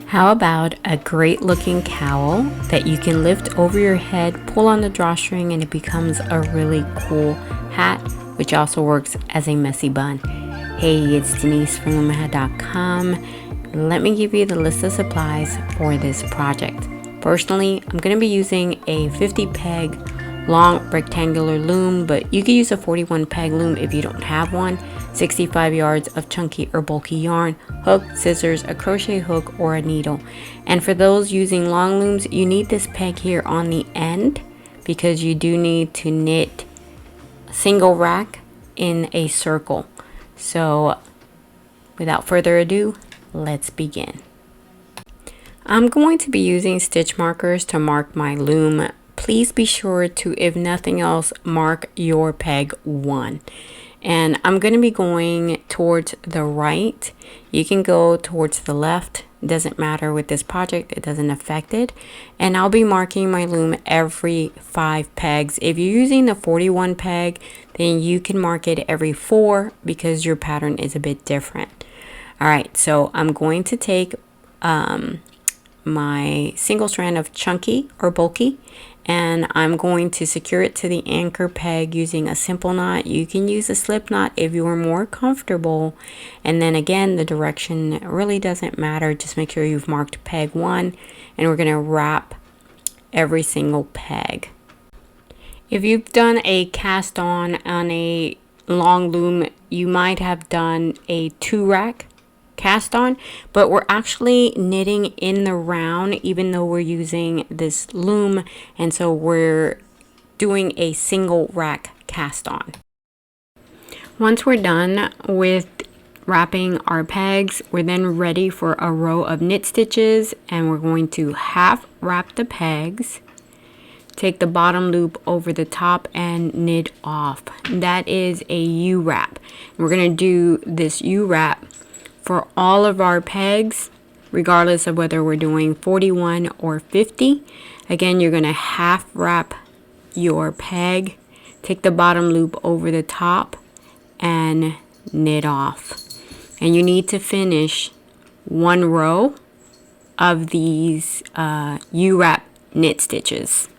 How about a great looking cowl that you can lift over your head, pull on the drawstring, and it becomes a really cool hat, which also works as a messy bun. Hey, it's Denise from LoomaHat.com. Let me give you the list of supplies for this project. Personally, I'm going to be using a 50 peg long rectangular loom, but you can use a 41 peg loom if you don't have one, 65 yards of chunky or bulky yarn, hook, scissors, a crochet hook, or a needle. And for those using long looms, you need this peg here on the end because you do need to knit a single rack in a circle. So without further ado, let's begin. I'm going to be using stitch markers to mark my loom. Please be sure to, if nothing else, mark your peg 1. And I'm going to be going towards the right. You can go towards the left. It doesn't matter with this project. It doesn't affect it. And I'll be marking my loom every 5 pegs. If you're using the 41 peg, then you can mark it every 4 because your pattern is a bit different. All right, so I'm going to take my single strand of chunky or bulky, and I'm going to secure it to the anchor peg using a simple knot. You can use a slip knot if you are more comfortable. And then again, the direction really doesn't matter. Just make sure you've marked peg 1, and we're going to wrap every single peg. If you've done a cast on a long loom, you might have done a 2-rack cast on, but we're actually knitting in the round even though we're using this loom, and so we're doing a single rack cast on. Once we're done with wrapping our pegs, we're then ready for a row of knit stitches, and we're going to half wrap the pegs, take the bottom loop over the top, and knit off. That is a U-wrap. We're going to do this U-wrap for all of our pegs, regardless of whether we're doing 41 or 50. Again, you're going to half wrap your peg, take the bottom loop over the top, and knit off. And you need to finish 1 row of these U-wrap knit stitches.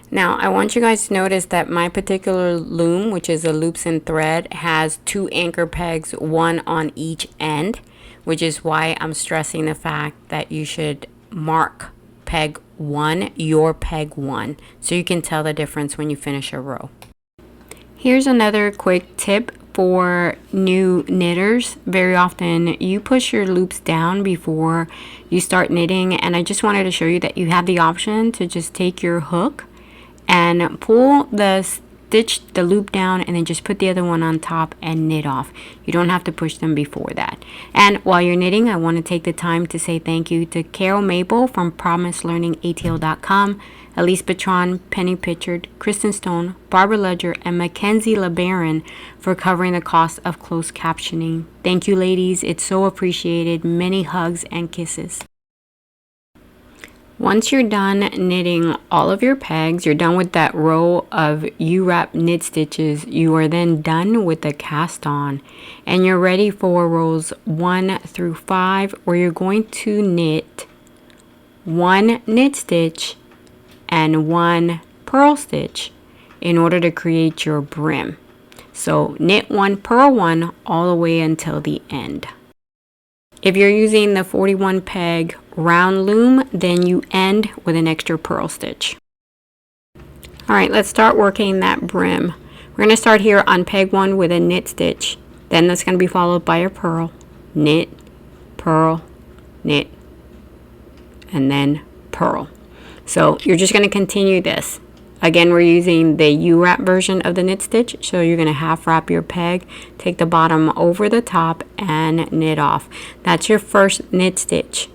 Now, I want you guys to notice that my particular loom, which is a loops and thread, has 2 anchor pegs, 1 on each end, which is why I'm stressing the fact that you should mark peg 1, your peg 1, so you can tell the difference when you finish a row. Here's another quick tip for new knitters. Very often you push your loops down before you start knitting, and I just wanted to show you that you have the option to just take your hook and pull the loop down, and then just put the other one on top and knit off. You don't have to push them before that. And while you're knitting, I want to take the time to say thank you to Carol Maple from PromiseLearningATL.com, Elise Bertrand, Penny Pitchard, Kristen Stone, Barbara Ledger, and Mackenzie LeBaron for covering the cost of closed captioning. Thank you, ladies. It's so appreciated. Many hugs and kisses. Once you're done knitting all of your pegs, you're done with that row of U-wrap knit stitches, you are then done with the cast on, and you're ready for rows 1 through 5, where you're going to knit 1 knit stitch and 1 purl stitch in order to create your brim. So knit 1, purl 1 all the way until the end. If you're using the 41 peg round loom, then you end with an extra purl stitch. Alright, let's start working that brim. We're going to start here on peg 1 with a knit stitch. Then that's going to be followed by a purl, knit, purl, knit, and then purl. So you're just going to continue this. Again, we're using the U-wrap version of the knit stitch, so you're going to half wrap your peg, take the bottom over the top, and knit off. That's your first knit stitch.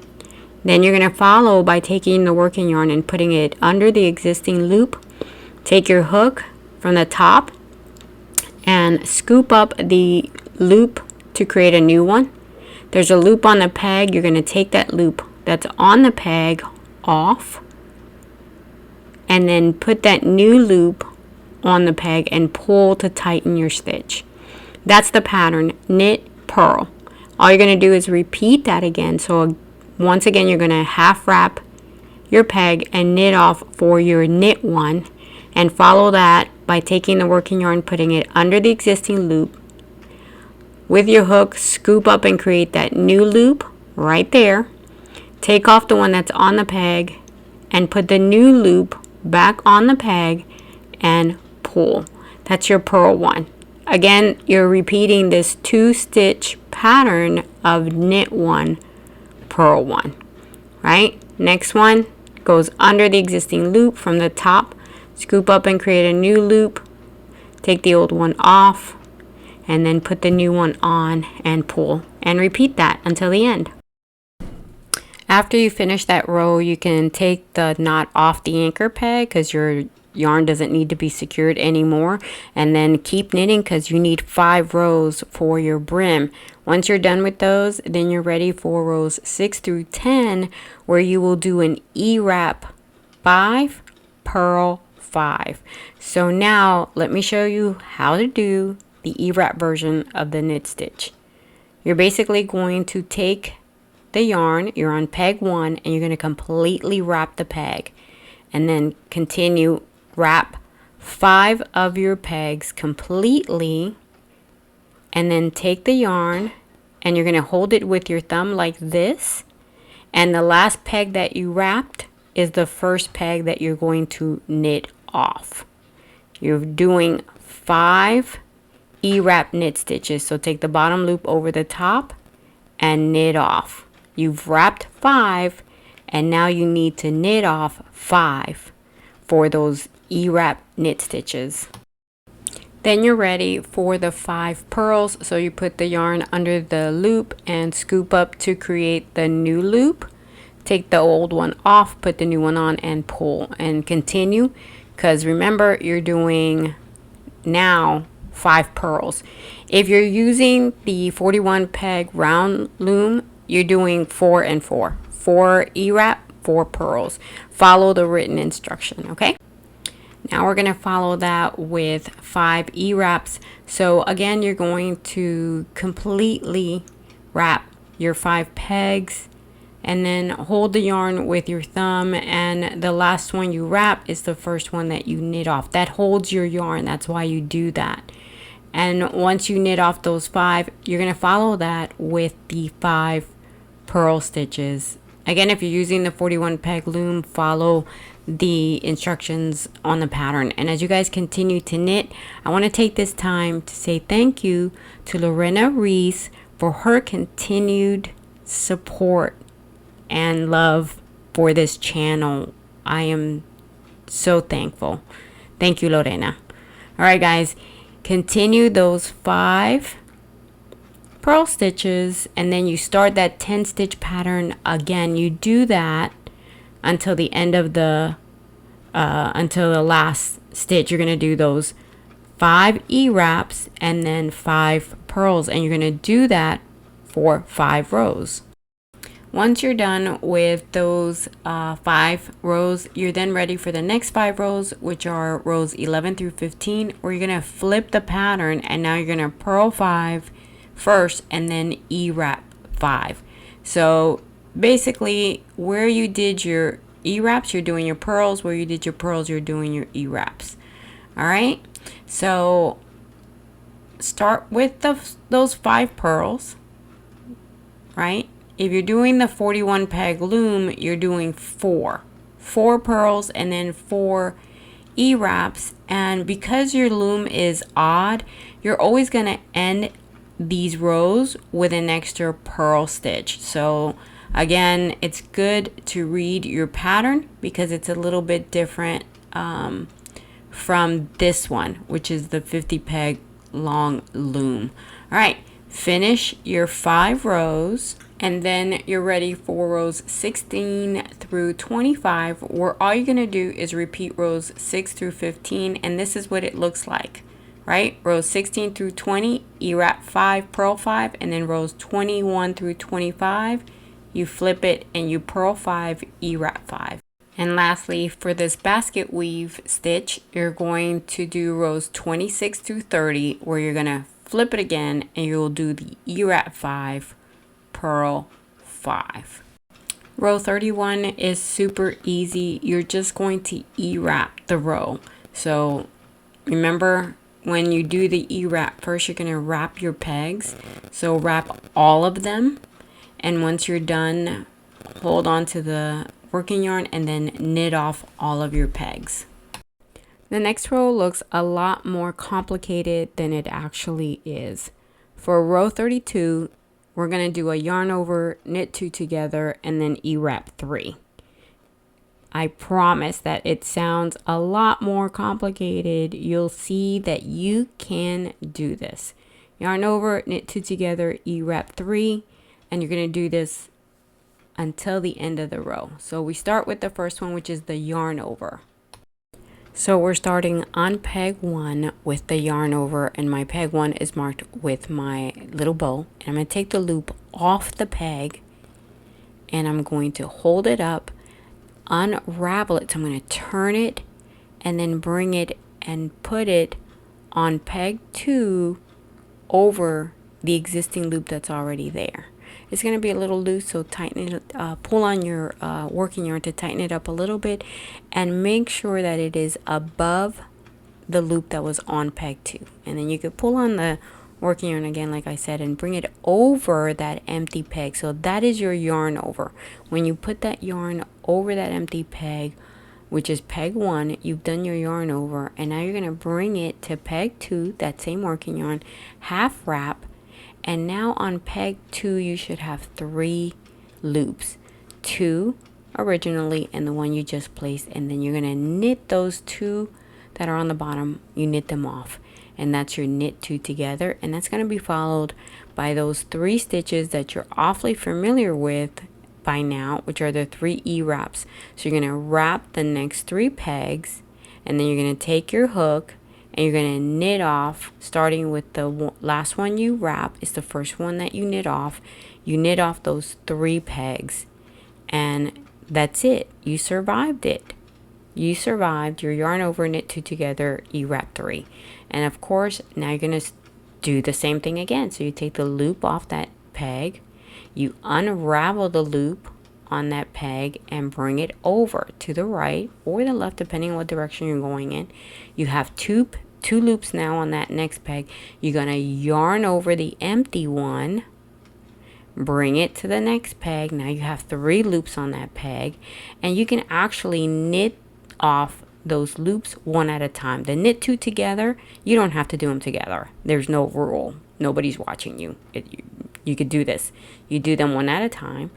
Then you're going to follow by taking the working yarn and putting it under the existing loop. Take your hook from the top and scoop up the loop to create a new one. There's a loop on the peg. You're going to take that loop that's on the peg off, and then put that new loop on the peg and pull to tighten your stitch. That's the pattern, knit, purl. All you're going to do is repeat that again. So once again, you're going to half wrap your peg and knit off for your knit one, and follow that by taking the working yarn, putting it under the existing loop. With your hook, scoop up and create that new loop right there. Take off the one that's on the peg and put the new loop back on the peg and pull. That's your purl one. Again, you're repeating this 2-stitch pattern of knit one, purl one, right? Next one goes under the existing loop from the top, scoop up and create a new loop, take the old one off, and then put the new one on and pull, and repeat that until the end. After you finish that row, you can take the knot off the anchor peg because your yarn doesn't need to be secured anymore, and then keep knitting because you need 5 rows for your brim. Once you're done with those, then you're ready for rows 6 through 10, where you will do an E-wrap 5, purl 5. So now let me show you how to do the E-wrap version of the knit stitch. You're basically going to take the yarn, you're on peg 1, and you're going to completely wrap the peg, and then continue wrap 5 of your pegs completely, and then take the yarn and you're going to hold it with your thumb like this, and the last peg that you wrapped is the first peg that you're going to knit off. You're doing 5 E-wrap knit stitches, so take the bottom loop over the top and knit off. You've wrapped 5, and now you need to knit off 5 for those E-wrap knit stitches. Then you're ready for the 5 purls. So you put the yarn under the loop and scoop up to create the new loop. Take the old one off, put the new one on, and pull, and continue, because remember, you're doing now 5 purls. If you're using the 41 peg round loom, you're doing 4 and 4. 4 E-wrap, 4 purls. Follow the written instruction, okay? Now we're going to follow that with 5 E-wraps. So again, you're going to completely wrap your 5 pegs, and then hold the yarn with your thumb, and the last one you wrap is the first one that you knit off. That holds your yarn. That's why you do that. And once you knit off those 5, you're going to follow that with the 5 purl stitches. Again, if you're using the 41 peg loom, follow the instructions on the pattern. And as you guys continue to knit, I want to take this time to say thank you to Lorena Reese for her continued support and love for this channel. I am so thankful. Thank you, Lorena. All right, guys, continue those 5 purl stitches, and then you start that 10 stitch pattern again. You do that until the end of the until the last stitch. You're going to do those 5 E-wraps and then 5 purls, and you're going to do that for 5 rows. Once you're done with those 5 rows, you're then ready for the next 5 rows, which are rows 11 through 15, where you're going to flip the pattern, and now you're going to purl 5 first and then E-wrap 5. So basically, where you did your E-wraps, you're doing your purls. Where you did your purls, you're doing your E-wraps. All right, so start with those 5 purls, right? If you're doing the 41 peg loom, you're doing 4 purls and then 4 E-wraps. And because your loom is odd, you're always going to end these rows with an extra purl stitch. So again, it's good to read your pattern because it's a little bit different from this one, which is the 50 peg long loom. All right, finish your 5 rows, and then you're ready for rows 16 through 25, where all you're going to do is repeat rows 6 through 15, and this is what it looks like. Right, rows 16 through 20, E-wrap 5, purl 5, and then rows 21 through 25, you flip it and you purl 5, E-wrap 5. And lastly, for this basket weave stitch, you're going to do rows 26 through 30, where you're going to flip it again and you'll do the E-wrap 5, purl 5. Row 31 is super easy. You're just going to E-wrap the row. So remember, when you do the E-wrap, first you're going to wrap your pegs. So wrap all of them. And once you're done, hold on to the working yarn and then knit off all of your pegs. The next row looks a lot more complicated than it actually is. For row 32, we're going to do a yarn over, knit 2 together, and then E-wrap 3. I promise that it sounds a lot more complicated. You'll see that you can do this. Yarn over, knit 2 together, E-wrap 3, and you're going to do this until the end of the row. So we start with the first one, which is the yarn over. So we're starting on peg 1 with the yarn over, and my peg 1 is marked with my little bow. And I'm going to take the loop off the peg and I'm going to hold it up, unravel it. So I'm going to turn it and then bring it and put it on peg 2 over the existing loop that's already there. It's going to be a little loose, so tighten it, pull on your working yarn to tighten it up a little bit, and make sure that it is above the loop that was on peg 2. And then you could pull on the working yarn again, like I said, and bring it over that empty peg. So that is your yarn over. When you put that yarn over that empty peg, which is peg 1, you've done your yarn over, and now you're going to bring it to peg 2, that same working yarn, half wrap. And now on peg 2, you should have 3 loops, 2 originally and the one you just placed, and then you're going to knit those 2 that are on the bottom. You knit them off, and that's your knit 2 together, and that's going to be followed by those 3 stitches that you're awfully familiar with by now, which are the 3 E-wraps. So you're going to wrap the next 3 pegs, and then you're going to take your hook and you're going to knit off, starting with the last one you wrap. It's the first one that you knit off. You knit off those 3 pegs, and that's it. You survived it. You survived your yarn over, knit 2 together, E-wrap 3. And of course, now you're going to do the same thing again. So you take the loop off that peg, you unravel the loop on that peg and bring it over to the right or the left, depending on what direction you're going in. You have two loops now on that next peg. You're going to yarn over the empty one, bring it to the next peg. Now you have 3 loops on that peg, and you can actually knit off those loops one at a time. The knit 2 together, you don't have to do them together. There's no rule. Nobody's watching you. You could do this. You do them one at a time,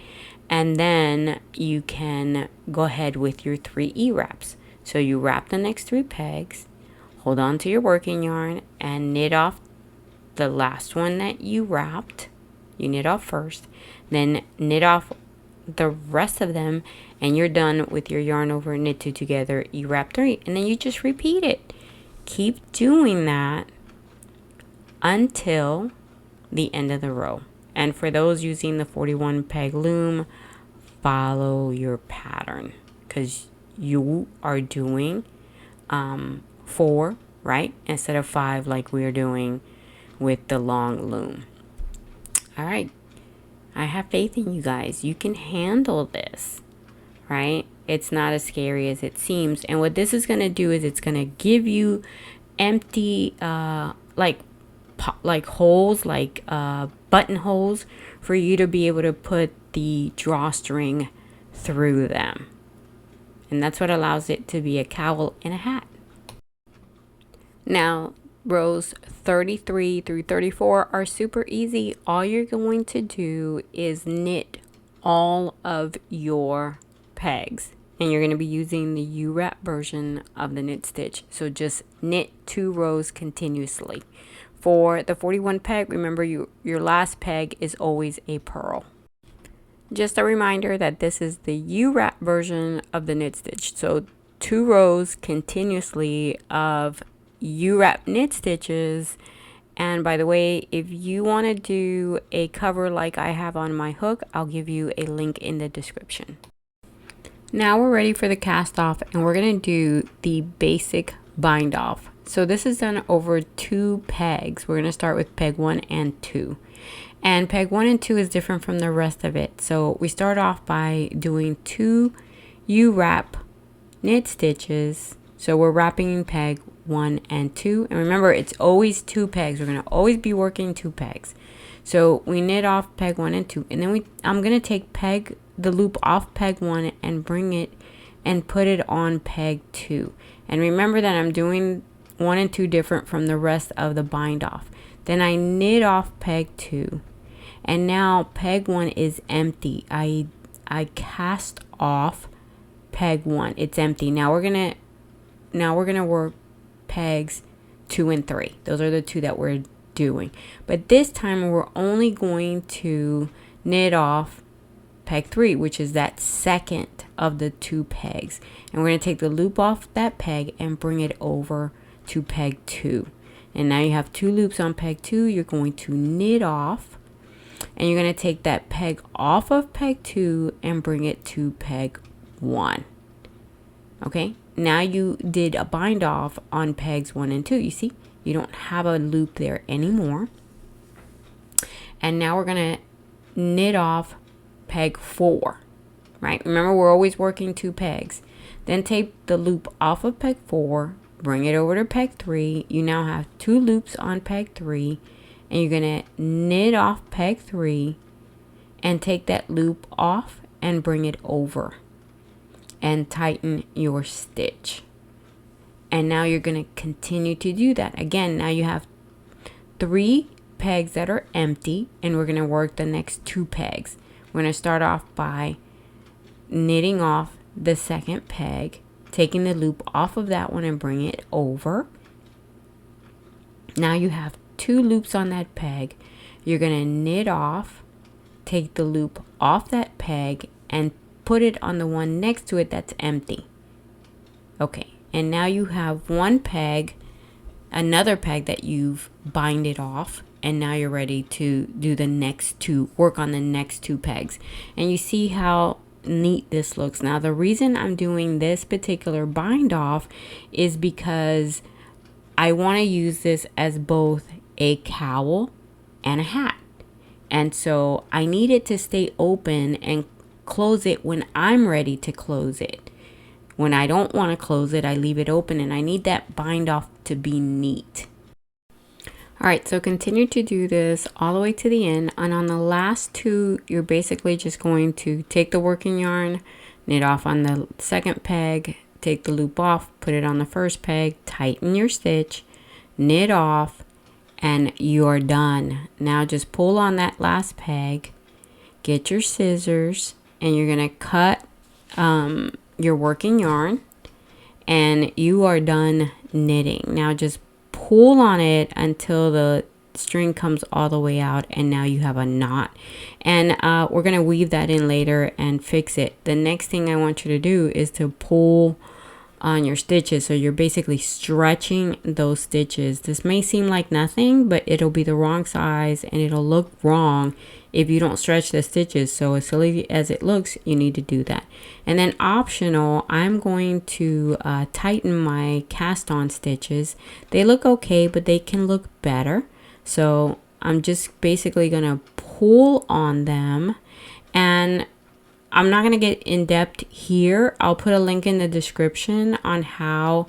and then you can go ahead with your 3 E-wraps. So you wrap the next 3 pegs, hold on to your working yarn, and knit off the last one that you wrapped. You knit off first, then knit off the rest of them, and you're done with your yarn over, knit 2 together, E-wrap 3, and then you just repeat it. Keep doing that until the end of the row. And for those using the 41 peg loom, follow your pattern, because you are doing 4, right, instead of 5 like we are doing with the long loom. All right, I have faith in you guys. You can handle this, right? It's not as scary as it seems. And what this is going to do is it's going to give you empty like holes, like buttonholes, for you to be able to put the drawstring through them. And that's what allows it to be a cowl and a hat. Now, rows 33 through 34 are super easy. All you're going to do is knit all of your pegs, and you're going to be using the U-wrap version of the knit stitch. So just knit 2 rows continuously. For the 41 peg, remember your last peg is always a purl. Just a reminder that this is the U-wrap version of the knit stitch. So 2 rows continuously of U-wrap knit stitches. And by the way, if you want to do a cover like I have on my hook, I'll give you a link in the description. Now we're ready for the cast off, and we're going to do the basic bind off. So this is done over 2 pegs. We're going to start with peg 1 and 2. And peg 1 and 2 is different from the rest of it. So we start off by doing 2 U-wrap knit stitches. So we're wrapping peg 1 and 2. And remember, it's always 2 pegs. We're going to always be working 2 pegs. So we knit off peg 1 and 2. And then I'm going to take the loop off peg 1 and bring it and put it on peg 2. And remember that I'm doing 1 and 2 different from the rest of the bind off. Then I knit off peg 2. And now peg 1 is empty. I cast off peg 1. It's empty. Now we're gonna work pegs 2 and 3. Those are the 2 that we're doing. But this time we're only going to knit off peg 3, which is that second of the 2 pegs. And we're going to take the loop off that peg and bring it over to peg 2. And now you have 2 loops on peg 2. You're going to knit off, and you're going to take that peg off of peg 2 and bring it to peg 1. Okay, now you did a bind off on pegs 1 and 2. You see, you don't have a loop there anymore. And now we're going to knit off peg 4, right? Remember, we're always working 2 pegs. Then take the loop off of peg 4, bring it over to peg 3. You now have 2 loops on peg 3, and you're going to knit off peg 3 and take that loop off and bring it over and tighten your stitch. And now you're going to continue to do that. Again, now you have 3 pegs that are empty, and we're going to work the next 2 pegs. We're going to start off by knitting off the second peg, taking the loop off of that one and bring it over. Now you have 2 loops on that peg. You're going to knit off, take the loop off that peg, and put it on the one next to it that's empty. Okay, and now you have 1 peg, another peg that you've binded off, and now you're ready to do the next 2, work on the next 2 pegs. And you see how neat this looks. Now the reason I'm doing this particular bind off is because I want to use this as both a cowl and a hat. And so I need it to stay open and close it when I'm ready to close it. When I don't want to close it, I leave it open, and I need that bind off to be neat. Alright, so continue to do this all the way to the end, and on the last 2, you're basically just going to take the working yarn, knit off on the second peg, take the loop off, put it on the first peg, tighten your stitch, knit off, and you're done. Now just pull on that last peg, get your scissors, and you're going to cut your working yarn, and you are done knitting. Now just pull on it until the string comes all the way out, and now you have a knot. And we're going to weave that in later and fix it. The next thing I want you to do is to pull on your stitches, so you're basically stretching those stitches. This may seem like nothing, but it'll be the wrong size and it'll look wrong if you don't stretch the stitches. So as silly as it looks, you need to do that. And then optional, I'm going to tighten my cast on stitches. They look okay, but they can look better. So I'm just basically gonna pull on them, and I'm not gonna get in depth here. I'll put a link in the description on how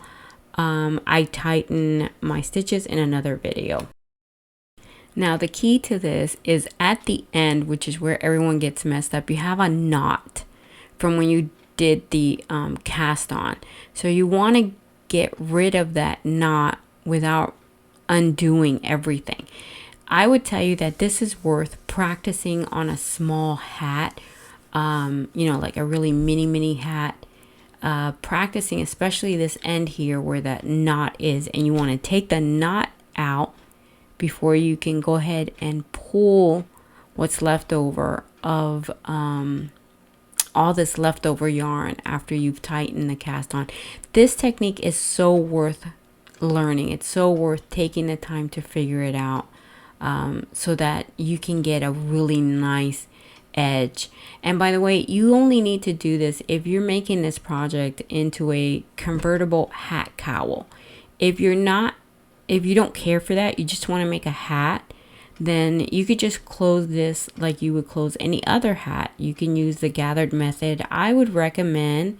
I tighten my stitches in another video. Now the key to this is at the end, which is where everyone gets messed up. You have a knot from when you did the cast on. So you want to get rid of that knot without undoing everything. I would tell you that this is worth practicing on a small hat, you know, like a really mini hat. Practicing especially this end here where that knot is, and you want to take the knot out before you can go ahead and pull what's left over of all this leftover yarn after you've tightened the cast on. This technique is so worth learning. It's so worth taking the time to figure it out, so that you can get a really nice edge. And by the way, you only need to do this if you're making this project into a convertible hat cowl. If you don't care for that, you just want to make a hat, then you could just close this like you would close any other hat. You can use the gathered method. I would recommend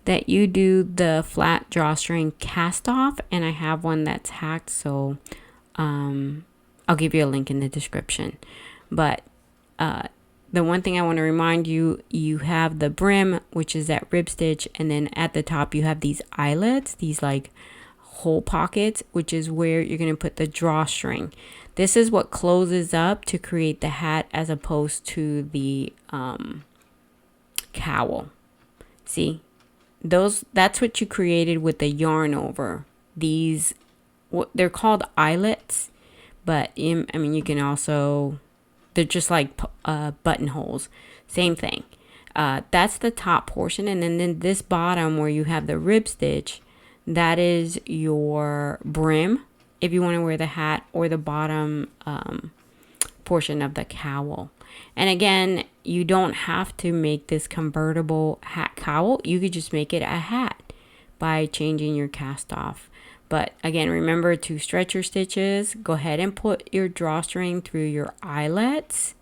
that you do the flat drawstring cast off, and I have one that's hacked, so I'll give you a link in the description. But the one thing I want to remind you, you have the brim, which is that rib stitch, and then at the top you have these eyelets, these like hole pockets, which is where you're going to put the drawstring. This is what closes up to create the hat as opposed to the cowl. See, that's what you created with the yarn over. These, they're called eyelets, but I mean, you can also, they're just like buttonholes, same thing. That's the top portion, and then this bottom where you have the rib stitch, that is your brim if you want to wear the hat, or the bottom portion of the cowl. And again, you don't have to make this convertible hat cowl. You could just make it a hat by changing your cast off. But again, remember to stretch your stitches. Go ahead and put your drawstring through your eyelets.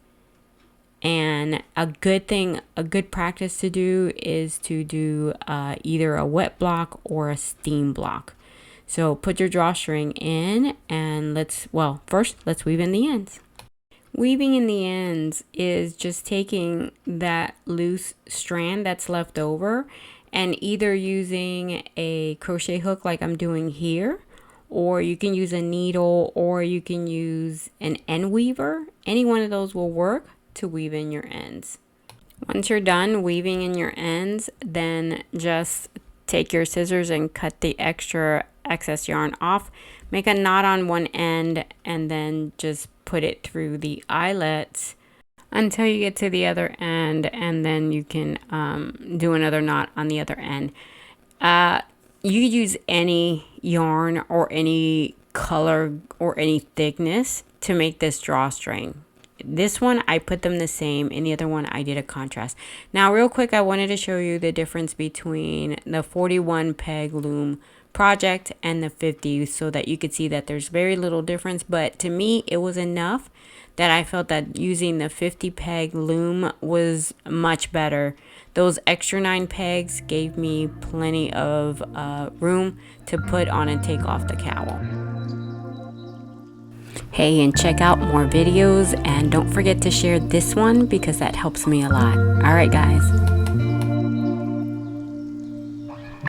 And a good practice to do is to do either a wet block or a steam block. So put your drawstring in, and first let's weave in the ends. Weaving in the ends is just taking that loose strand that's left over and either using a crochet hook like I'm doing here, or you can use a needle, or you can use an end weaver. Any one of those will work to weave in your ends. Once you're done weaving in your ends, then just take your scissors and cut the excess yarn off. Make a knot on one end, and then just put it through the eyelets until you get to the other end, and then you can do another knot on the other end. You could use any yarn or any color or any thickness to make this drawstring. This one, I put them the same, and the other one, I did a contrast. Now, real quick, I wanted to show you the difference between the 41 peg loom project and the 50, so that you could see that there's very little difference. But to me, it was enough that I felt that using the 50 peg loom was much better. Those extra 9 pegs gave me plenty of room to put on and take off the cowl. Hey, and check out more videos, and don't forget to share this one because that helps me a lot. All right, guys.